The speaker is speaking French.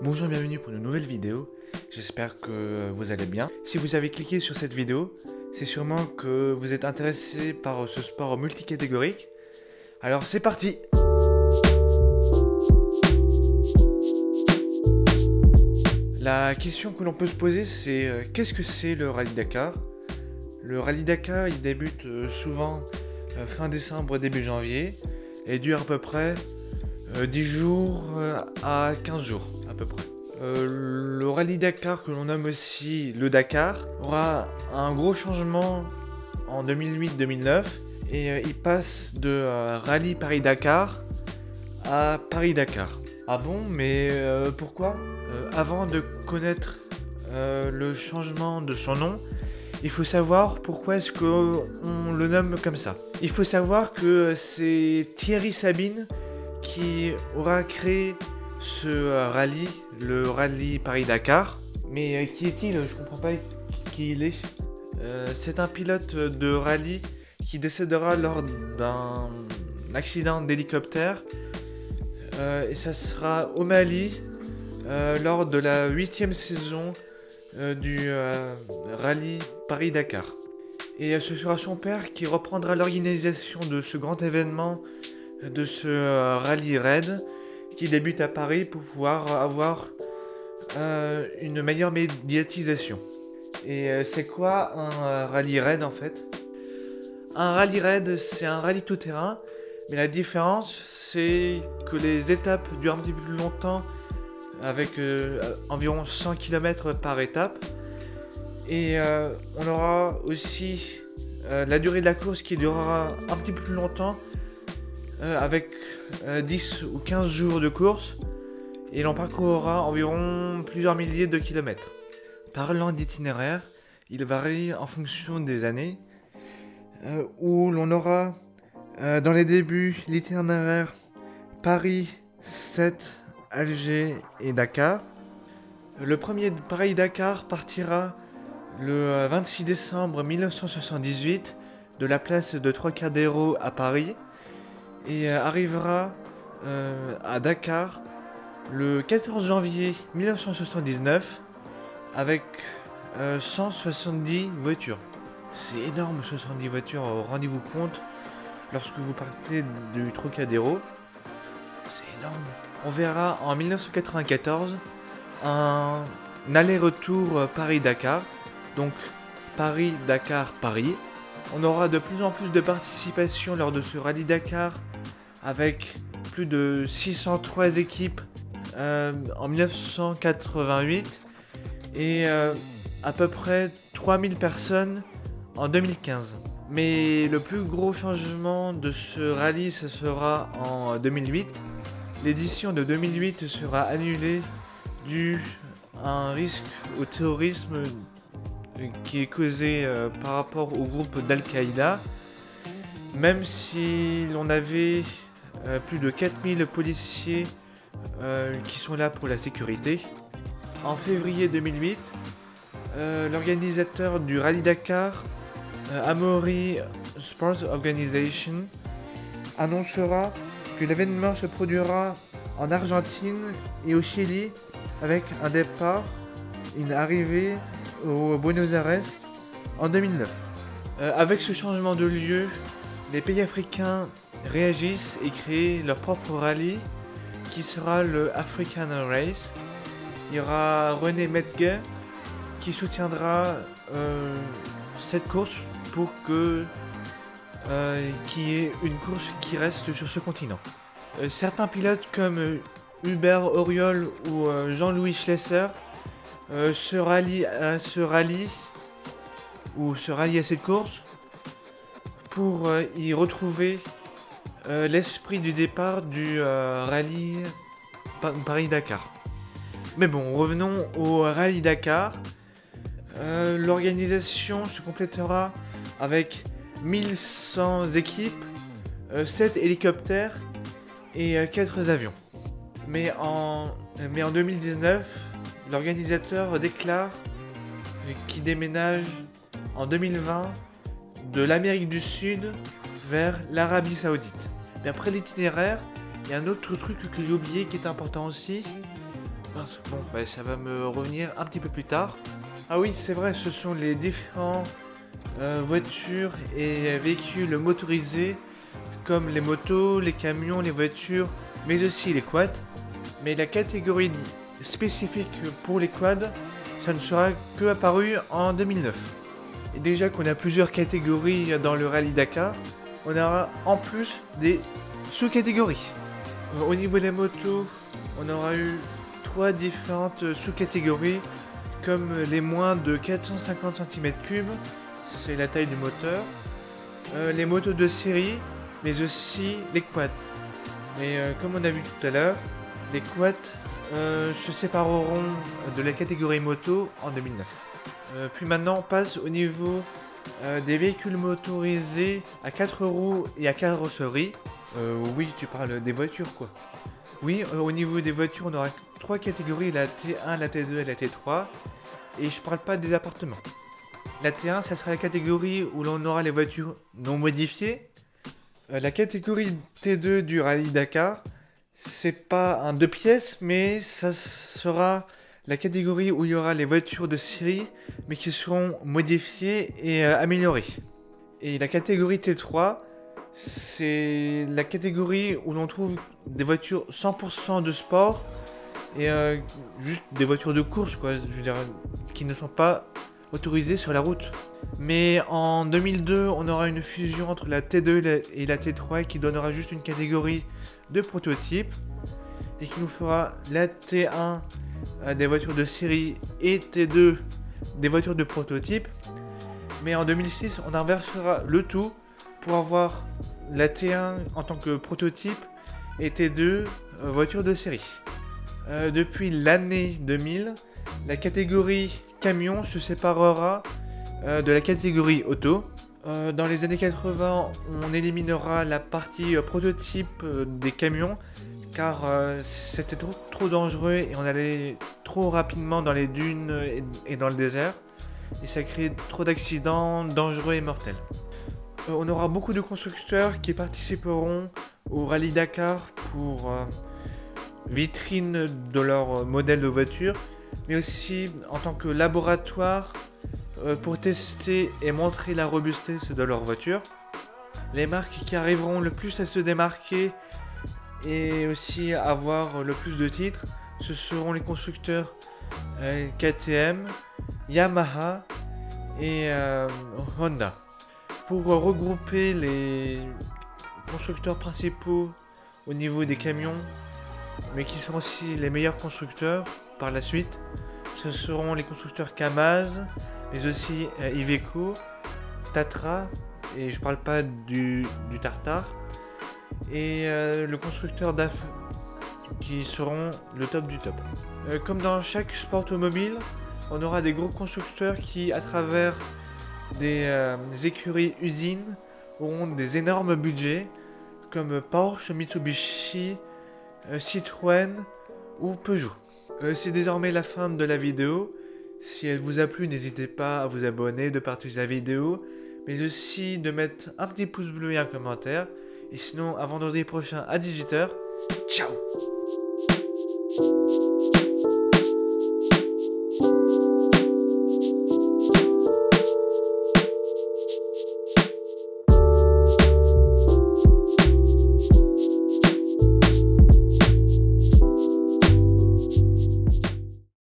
Bonjour et bienvenue pour une nouvelle vidéo, j'espère que vous allez bien. Si vous avez cliqué sur cette vidéo, c'est sûrement que vous êtes intéressé par ce sport multicatégorique. Alors c'est parti! La question que l'on peut se poser c'est qu'est-ce que c'est le Rallye Dakar? Le Rallye Dakar il débute souvent fin décembre, début janvier et dure à peu près 10 jours à 15 jours à peu près. Le Rallye Dakar, que l'on nomme aussi le Dakar, aura un gros changement en 2008-2009 et il passe de Rallye Paris-Dakar à Paris-Dakar. Ah bon, mais pourquoi? Avant de connaître le changement de son nom, il faut savoir pourquoi est-ce qu'on le nomme comme ça. Il faut savoir que c'est Thierry Sabine qui aura créé ce rallye, le Rallye Paris-Dakar. Mais qui est-il? Je comprends pas qui il est. C'est un pilote de rallye qui décédera lors d'un accident d'hélicoptère. Et ça sera au Mali lors de la 8e saison du Rallye Paris-Dakar. Et ce sera son père qui reprendra l'organisation de ce grand événement, de ce rallye raid qui débute à Paris pour pouvoir avoir une meilleure médiatisation. Et c'est quoi un rallye raid en fait? Un rallye raid, c'est un rallye tout terrain, mais la différence c'est que les étapes durent un petit peu plus longtemps, avec environ 100 km par étape. Et on aura aussi la durée de la course qui durera un petit peu plus longtemps, avec 10 ou 15 jours de course, et l'on parcourra environ plusieurs milliers de kilomètres. Parlant d'itinéraire, il varie en fonction des années, où l'on aura dans les débuts l'itinéraire Paris, 7, Alger et Dakar. Le premier Paris-Dakar partira le 26 décembre 1978 de la place de Trocadéro à Paris et arrivera à Dakar le 14 janvier 1979 avec 170 voitures. C'est énorme, 70 voitures, rendez-vous compte lorsque vous partez du Trocadéro. C'est énorme. On verra en 1994 un aller-retour Paris-Dakar, donc Paris-Dakar-Paris. On aura de plus en plus de participation lors de ce Rallye Dakar avec plus de 603 équipes en 1988 et à peu près 3000 personnes en 2015. Mais le plus gros changement de ce rallye, ce sera en 2008. L'édition de 2008 sera annulée dû à un risque au terrorisme qui est causé par rapport au groupe d'Al-Qaïda. Même si l'on avait plus de 4000 policiers qui sont là pour la sécurité. En février 2008, l'organisateur du Rallye Dakar, Amaury Sports Organization, annoncera que l'événement se produira en Argentine et au Chili avec un départ et une arrivée au Buenos Aires en 2009. Avec ce changement de lieu, les pays africains réagissent et créent leur propre rallye qui sera le African Race. Il y aura René Medguet qui soutiendra cette course pour que qu'il y ait une course qui reste sur ce continent. Certains pilotes comme Hubert Auriol ou Jean-Louis Schlesser se rallient à cette course pour y retrouver l'esprit du départ du rallye Paris-Dakar. Mais bon, revenons au Rallye Dakar. L'organisation se complétera avec 1100 équipes, 7 hélicoptères et 4 avions. Mais en 2019, l'organisateur déclare qu'il déménage en 2020 de l'Amérique du Sud vers l'Arabie Saoudite. Mais après l'itinéraire, il y a un autre truc que j'ai oublié qui est important aussi, Mince, bon, bah, ça va me revenir un petit peu plus tard. Ah oui, c'est vrai, ce sont les différents voitures et véhicules motorisés, comme les motos, les camions, les voitures, mais aussi les quads. Mais la catégorie spécifique pour les quads, ça ne sera que apparu en 2009. Et déjà qu'on a plusieurs catégories dans le Rallye Dakar, on aura en plus des sous-catégories. Au niveau des motos, on aura eu 3 différentes sous-catégories, comme les moins de 450 cm3, c'est la taille du moteur, les motos de série, mais aussi les quads. Mais comme on a vu tout à l'heure, les quads se sépareront de la catégorie moto en 2009. Puis maintenant on passe au niveau des véhicules motorisés à 4 roues et à carrosserie. Oui, tu parles des voitures quoi. Oui, au niveau des voitures on aura 3 catégories, la T1, la T2 et la T3. Et je parle pas des appartements. La T1 ça sera la catégorie où l'on aura les voitures non modifiées. La catégorie T2 du Rallye Dakar, c'est pas un 2 pièces, mais ça sera la catégorie où il y aura les voitures de série, mais qui seront modifiées et améliorées. Et la catégorie T3, c'est la catégorie où l'on trouve des voitures 100% de sport et juste des voitures de course, quoi, je veux dire, qui ne sont pas autorisées sur la route. Mais en 2002, on aura une fusion entre la T2 et la T3 qui donnera juste une catégorie de prototype et qui nous fera la T1 des voitures de série et T2 des voitures de prototype. Mais en 2006, on inversera le tout pour avoir la T1 en tant que prototype et T2 voiture de série. Depuis l'année 2000, la catégorie camion se séparera de la catégorie auto. Dans les années 80, on éliminera la partie prototype des camions car c'était trop dangereux et on allait trop rapidement dans les dunes et dans le désert et ça crée trop d'accidents dangereux et mortels. On aura beaucoup de constructeurs qui participeront au Rallye Dakar pour vitrine de leur modèle de voiture, mais aussi en tant que laboratoire pour tester et montrer la robustesse de leur voiture. Les marques qui arriveront le plus à se démarquer et aussi à avoir le plus de titres, ce seront les constructeurs KTM, Yamaha et Honda. Pour regrouper les constructeurs principaux au niveau des camions, mais qui sont aussi les meilleurs constructeurs par la suite, ce seront les constructeurs Kamaz, mais aussi Iveco, Tatra, et je parle pas du Tartar, et le constructeur DAF, qui seront le top du top. Comme dans chaque sport automobile, on aura des gros constructeurs qui, à travers des écuries usines, auront des énormes budgets, comme Porsche, Mitsubishi, Citroën ou Peugeot. C'est désormais la fin de la vidéo. Si elle vous a plu, n'hésitez pas à vous abonner, de partager la vidéo, mais aussi de mettre un petit pouce bleu et un commentaire. Et sinon, à vendredi prochain à 18 h, ciao!